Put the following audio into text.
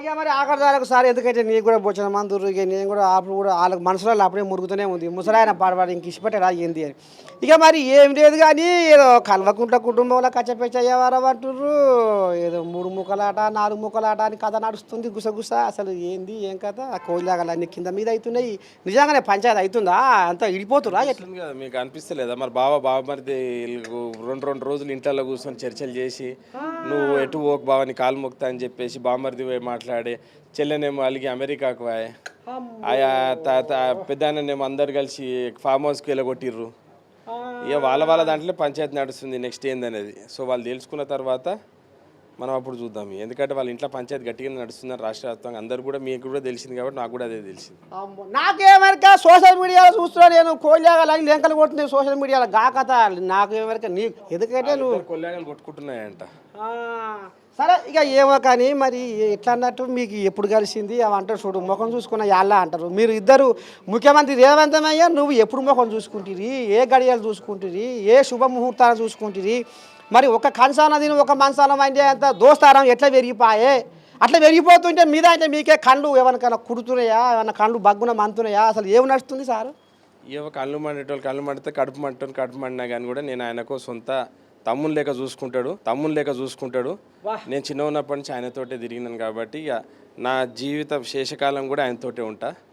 ఇక మరి ఆఖరి దానికి సార్ ఎందుకంటే నీకు కూడా బొచ్చిన మందురు ఇక నేను కూడా అప్పుడు కూడా వాళ్ళకి మనసులో అప్పుడే మురుగుతూనే ఉంది ముసలాయన పాడవాడు ఇంక ఇష్టపెట్టారా ఏంది అని ఇక మరి ఏం లేదు కానీ ఏదో కల్వకుంట్ల కుటుంబంలో కచ్చపెచ్చ వ్యవహారం అంటుర్రు ఏదో 3 ముక్కలాట 4 ముక్కలాట అని కథ నడుస్తుంది గుసగుస అసలు ఏంది ఏం కథ కోయిలాగలు అన్ని కింద మీద అవుతున్నాయి నిజంగానే పంచాయతీ అవుతుందా అంతా ఇడిపోతురా ఎట్లా అనిపిస్తుంది కదా మీకు అనిపిస్తలేదా మరి బావ మరిది వీళ్ళకు రెండు రోజులు ఇంట్లో కూర్చొని చర్చలు చేసి నువ్వు ఎటు పోకు బావ నీ కాలు మొక్తా అని చెప్పేసి బామర్ది పోయి మాట్లాడి చెల్లెనేమో అలిగి అమెరికాకు పోయి ఆయా పెద్దనేమో అందరు కలిసి ఫామ్ హౌస్కి వెళ్ళగొట్టిర్రు ఇక వాళ్ళ దాంట్లో పంచాయతీ నడుస్తుంది నెక్స్ట్ ఏందనేది సో వాళ్ళు తెలుసుకున్న తర్వాత మనం అప్పుడు చూద్దాం ఎందుకంటే వాళ్ళ ఇంట్లో పంచాయతీ గట్టిగా నడుస్తుందని రాష్ట్ర వ్యాప్తంగా అందరు కూడా మీకు కూడా తెలిసింది కాబట్టి నాకు కూడా అదే తెలిసింది నాకేమరిక సోషల్ మీడియాలో చూస్తున్నా నేను కోయిలాగలు అని లెంకలు కొడుతున్నాయి సోషల్ మీడియాలో గా కథ నాకేమరిక నీ ఎందుకంటే నువ్వు కొల్లాగలు కొట్టుకుంటున్నాయంట సరే ఇక ఏమో కానీ మరి ఎట్లా అన్నట్టు మీకు ఎప్పుడు కలిసింది అవి అంటారు చూడు ముఖం చూసుకున్న యాళ్ళ అంటారు మీరు ఇద్దరు ముఖ్యమంత్రి రేవంత్ అయ్యా నువ్వు ఎప్పుడు ముఖం చూసుకుంటుంది ఏ గడియలు చూసుకుంటుంది ఏ శుభముహూర్తాలు చూసుకుంటుంది మరి ఒక కంచానది ఒక మంచానం అంటే అంత దోస్తారం ఎట్లా పెరిగిపోయే అట్లా పెరిగిపోతుంటే మీద అంటే మీకే కళ్ళు ఎవరికైనా కుడుతున్నాయా ఏమన్నా కళ్ళు బగ్గున మంతున్నాయా అసలు ఏమి నడుస్తుంది సార్ ఇవ కళ్ళు మండేటోళ్ళు కళ్ళు మండితే కడుపు మండినా కానీ కూడా నేను ఆయనకు సొంత తమ్ముని లేక చూసుకుంటాడు నేను చిన్న ఉన్నప్పటి నుంచి ఆయనతోటే తిరిగినాను కాబట్టి ఇక నా జీవిత శేషకాలం కూడా ఆయనతోటే ఉంటా